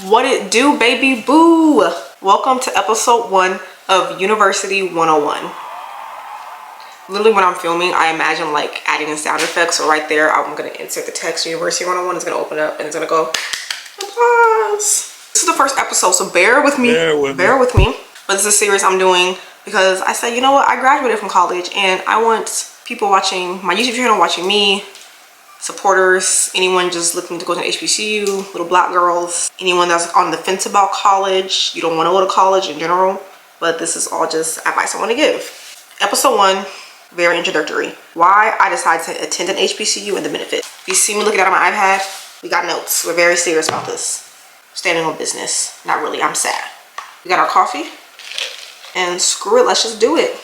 What it do, baby boo? Welcome to episode 1 of University 101. Literally when I'm filming, I imagine like adding in sound effects. So right there, I'm gonna insert the text University 101. It's gonna open up and it's gonna go applause. This is the first episode, so bear with me. Bear with me. But this is a series I'm doing because I said, you know what? I graduated from college and I want people watching my YouTube channel, watching me, supporters, anyone just looking to go to an HBCU, little black girls, anyone that's on the fence about college, you don't want to go to college in general, but this is all just advice I want to give. Episode 1, very introductory. Why I decided to attend an HBCU and the benefits. You see me looking at my iPad, we got notes. We're very serious about this. Standing on business. Not really, I'm sad. We got our coffee and screw it, let's just do it.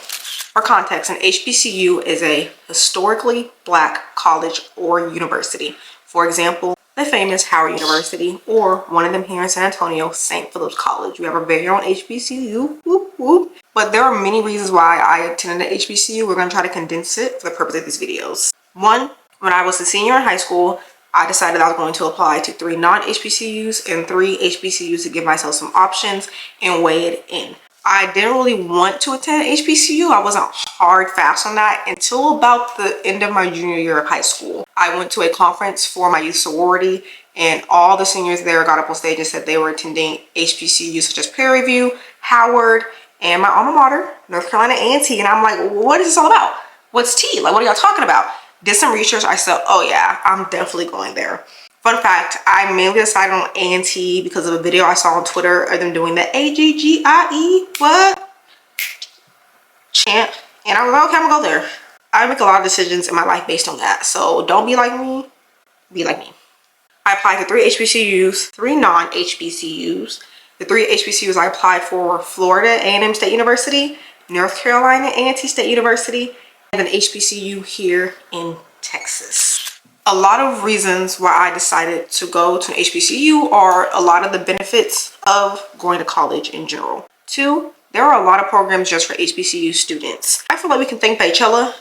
For context, an HBCU is a historically black college or university. For example, the famous Howard University, or one of them here in San Antonio, St. Philip's College. We have our very own HBCU, whoop, whoop. But there are many reasons why I attended an HBCU. We're gonna try to condense it for the purpose of these videos. 1, when I was a senior in high school, I decided I was going to apply to 3 non-HBCUs and 3 HBCUs to give myself some options and weigh it in. I didn't really want to attend an HBCU. I wasn't hard fast on that until about the end of my junior year of high school. I went to a conference for my youth sorority and all the seniors there got up on stage and said they were attending HBCUs such as Prairie View, Howard, and my alma mater, North Carolina A&T. And I'm like, what is this all about? What's tea? Like, what are y'all talking about? Did some research. I said, oh yeah, I'm definitely going there. Fun fact, I mainly decided on A&T because of a video I saw on Twitter of them doing the AGGIE, what? Chant. And I was like, okay, I'm gonna go there. I make a lot of decisions in my life based on that. So don't be like me, be like me. I applied to 3 HBCUs, 3 non-HBCUs. The 3 HBCUs I applied for were Florida A&M State University, North Carolina A&T State University, and an HBCU here in Texas. A lot of reasons why I decided to go to an HBCU are a lot of the benefits of going to college in general. 2, there are a lot of programs just for HBCU students. I feel like we can thank Beychella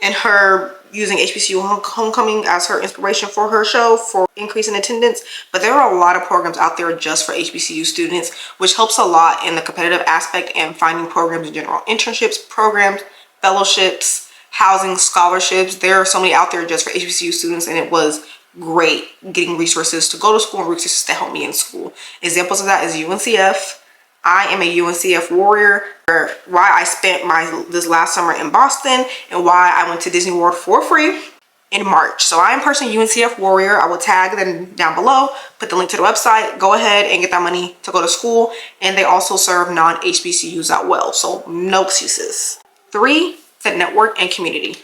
and her using HBCU Homecoming as her inspiration for her show for increase in attendance, but there are a lot of programs out there just for HBCU students, which helps a lot in the competitive aspect and finding programs in general. Internships, programs, fellowships, housing, scholarships. There are so many out there just for HBCU students, and it was great getting resources to go to school and resources to help me in school. Examples of that is UNCF. I am a UNCF warrior. Why I spent this last summer in Boston and why I went to Disney World for free in March. So I am personally UNCF warrior. I will tag them down below, put the link to the website, go ahead and get that money to go to school. And they also serve non-HBCUs out well, so no excuses. 3, the network and community.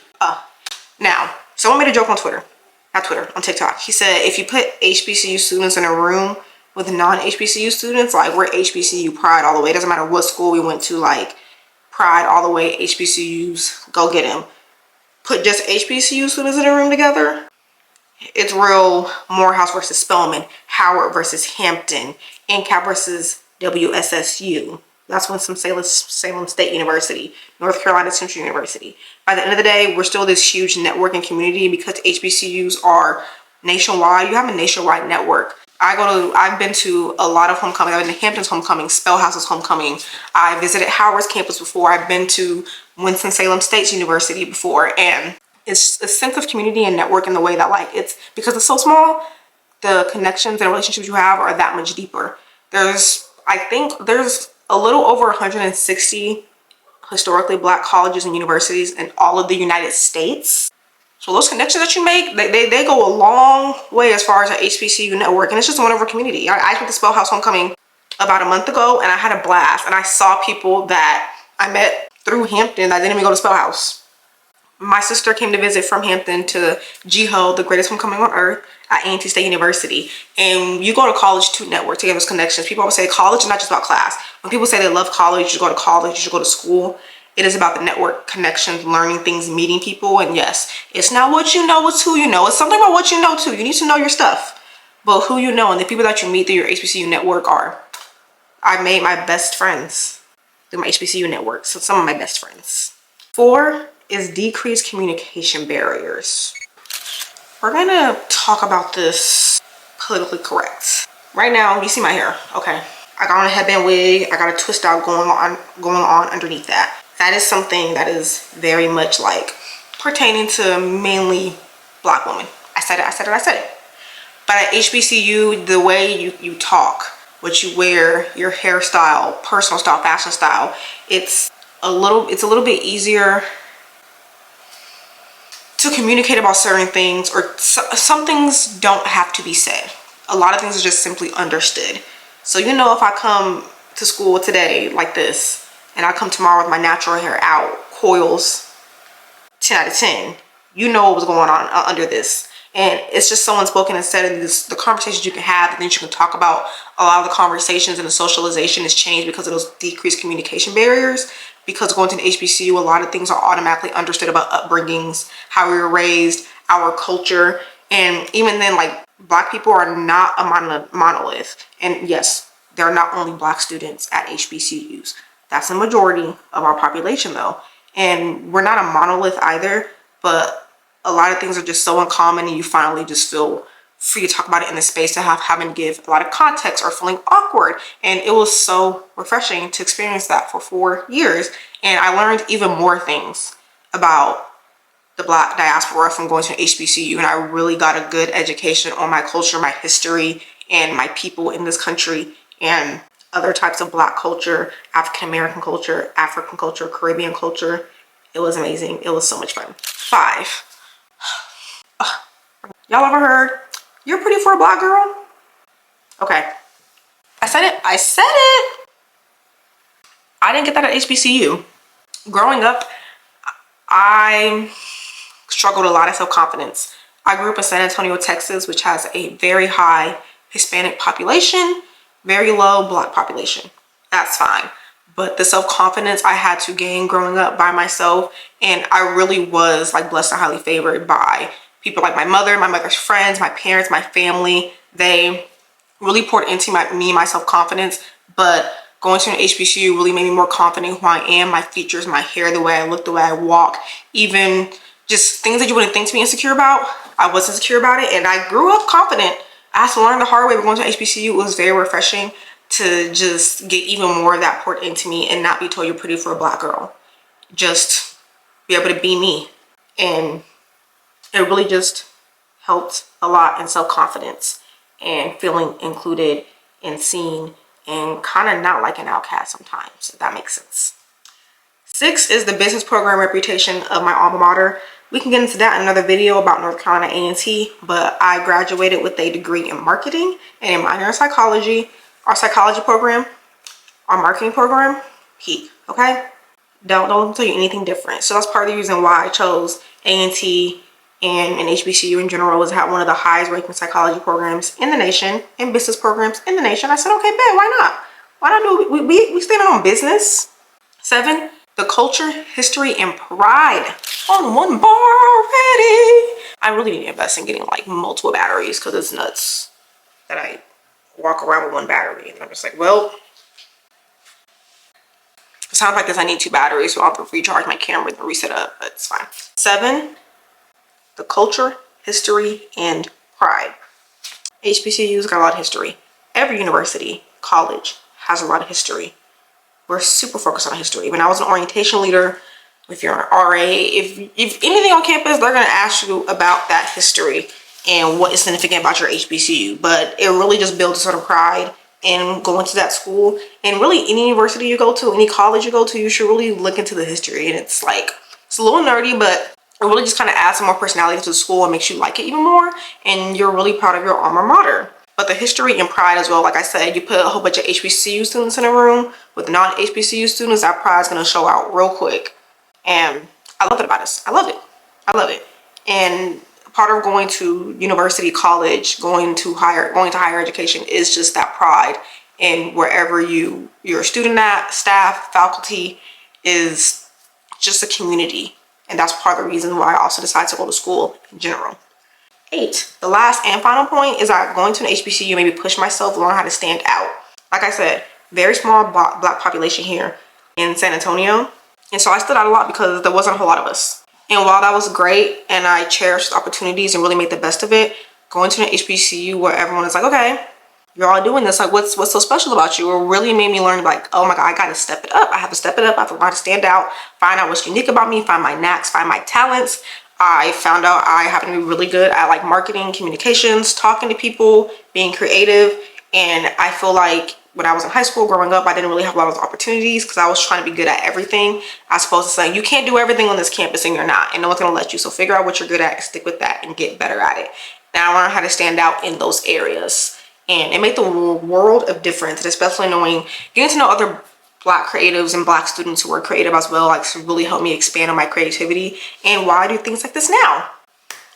Now, someone made a joke on Twitter, on TikTok. He said, if you put HBCU students in a room with non-HBCU students, like we're HBCU pride all the way. It doesn't matter what school we went to, like pride all the way, HBCUs, go get them. Put just HBCU students in a room together. It's real Morehouse versus Spelman, Howard versus Hampton, NCAP versus WSSU. That's Winston-Salem State University, North Carolina Central University. By the end of the day, we're still this huge networking community because HBCUs are nationwide. You have a nationwide network. I've been to a lot of homecomings. I've been to Hampton's homecoming, Spellhouse's homecoming. I visited Howard's campus before. I've been to Winston-Salem State University before. And it's a sense of community and network in the way that because it's so small, the connections and relationships you have are that much deeper. I think there's a little over 160 historically black colleges and universities in all of the United States. So those connections that you make, they go a long way as far as our HBCU network. And it's just a wonderful community. I went to Spellhouse Homecoming about a month ago and I had a blast. And I saw people that I met through Hampton that didn't even go to Spellhouse. My sister came to visit from Hampton to GHO, the greatest homecoming on earth, at A&T State University. And you go to college to network, to get those connections. People always say college is not just about class. When people say they love college, you should go to college, you should go to school. It is about the network connections, learning things, meeting people. And yes, it's not what you know, it's who you know. It's something about what you know too. You need to know your stuff. But who you know and the people that you meet through your HBCU network I made my best friends through my HBCU network. So some of my best friends. 4 is decreased communication barriers. We're gonna talk about this politically correct. right now, you see my hair, okay? I got on a headband wig. I got a twist out going on underneath that. That is something that is very much like pertaining to mainly Black women. I said it. But at HBCU, the way you talk, what you wear, your hairstyle, personal style, fashion style, it's a little bit easier to communicate about certain things, or some things don't have to be said. A lot of things are just simply understood. So you know, if I come to school today like this, and I come tomorrow with my natural hair out, coils, 10 out of 10, you know what was going on under this. And it's just so unspoken and said, and the conversations you can have, and then you can talk about. A lot of the conversations and the socialization has changed because of those decreased communication barriers. Because going to an HBCU, a lot of things are automatically understood about upbringings, how we were raised, our culture. And even then, like, Black people are not a monolith. And yes, there are not only Black students at HBCUs. That's the majority of our population, though. And we're not a monolith either, but a lot of things are just so uncommon, and you finally just feel free to talk about it in the space to having to give a lot of context or feeling awkward. And it was so refreshing to experience that for 4 years. And I learned even more things about the Black diaspora from going to an HBCU, and I really got a good education on my culture, my history, and my people in this country, and other types of Black culture, African American culture, African culture, Caribbean culture. It was amazing. It was so much fun. 5. Y'all ever heard, "You're pretty for a Black girl"? Okay. I said it. I didn't get that at HBCU. Growing up, I struggled a lot of self-confidence. I grew up in San Antonio, Texas, which has a very high Hispanic population, very low Black population. That's fine. But the self-confidence I had to gain growing up by myself, and I really was like blessed and highly favored by people like my mother's friends, my parents, my family. They really poured into my self-confidence. But going to an HBCU really made me more confident in who I am, my features, my hair, the way I look, the way I walk, even just things that you wouldn't think to be insecure about. I was insecure about it, and I grew up confident. I had to learn the hard way, but going to HBCU, it was very refreshing to just get even more of that poured into me and not be told you're pretty for a Black girl. Just be able to be me. And it really just helped a lot in self-confidence and feeling included and seen and kind of not like an outcast sometimes, if that makes sense. 6 is the business program reputation of my alma mater. We can get into that in another video about North Carolina A&T, but I graduated with a degree in marketing and a minor in psychology. Our psychology program, our marketing program, peak, okay? Don't let them tell you anything different. So that's part of the reason why I chose A&T and an HBCU in general, was have one of the highest ranking psychology programs in the nation and business programs in the nation. I said, okay, bet, why not? Why not do it? We stand on business. 7, the culture, history, and pride. On one bar already. I really need to invest in getting like multiple batteries, because it's nuts that I walk around with one battery. And I'm just like, well, it sounds like this. I need 2 batteries, so I'll have to recharge my camera and reset up, but it's fine. 7, the culture, history, and pride. HBCU's got a lot of history. Every university, college has a lot of history. We're super focused on history. When I was an orientation leader, if you're an RA, if anything on campus, they're going to ask you about that history and what is significant about your HBCU. But it really just builds a sort of pride in going to that school. And really, any university you go to, any college you go to, you should really look into the history. And it's like, it's a little nerdy, but it really just kind of adds some more personality to the school and makes you like it even more. And you're really proud of your alma mater. But the history and pride as well, like I said, you put a whole bunch of HBCU students in a room with non-HBCU students, that pride is going to show out real quick. And I love it about us. I love it. I love it. And part of going to university, college, going to higher education is just that pride. And wherever you're a student at, staff, faculty, is just a community. And that's part of the reason why I also decided to go to school in general. 8, the last and final point is that going to an HBCU made me push myself to learn how to stand out. Like I said, very small Black population here in San Antonio. And so I stood out a lot because there wasn't a whole lot of us. And while that was great and I cherished opportunities and really made the best of it, going to an HBCU where everyone is like, okay, you're all doing this. Like, what's so special about you? It really made me learn, like, oh my God, I gotta step it up. I have to step it up. I have to learn to stand out, find out what's unique about me, find my knacks, find my talents. I found out I happen to be really good at like marketing, communications, talking to people, being creative. And I feel like when I was in high school growing up, I didn't really have a lot of opportunities because I was trying to be good at everything. I was supposed to say, you can't do everything on this campus and you're not, and no one's gonna let you. So figure out what you're good at, stick with that, and get better at it. Now I learned how to stand out in those areas. And it made the world of difference, and especially getting to know other Black creatives and Black students who are creative as well, like, to really help me expand on my creativity and why I do things like this now.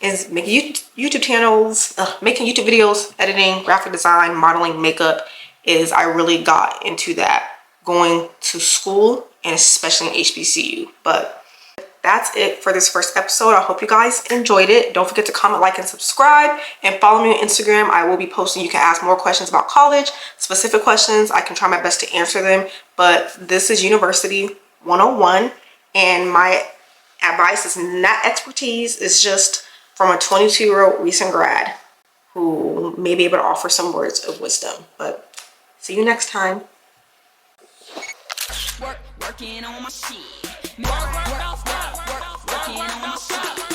Is making YouTube channels, making YouTube videos, editing, graphic design, modeling, makeup. I really got into that going to school, and especially in HBCU. But that's it for this first episode. I hope you guys enjoyed it. Don't forget to comment, like, and subscribe, and follow me on Instagram. I will be posting. You can ask more questions about college, specific questions. I can try my best to answer them. But this is University 101, and my advice is not expertise. It's just from a 22-year-old recent grad who may be able to offer some words of wisdom. But see you next time. Working on my shit. Working on my shit.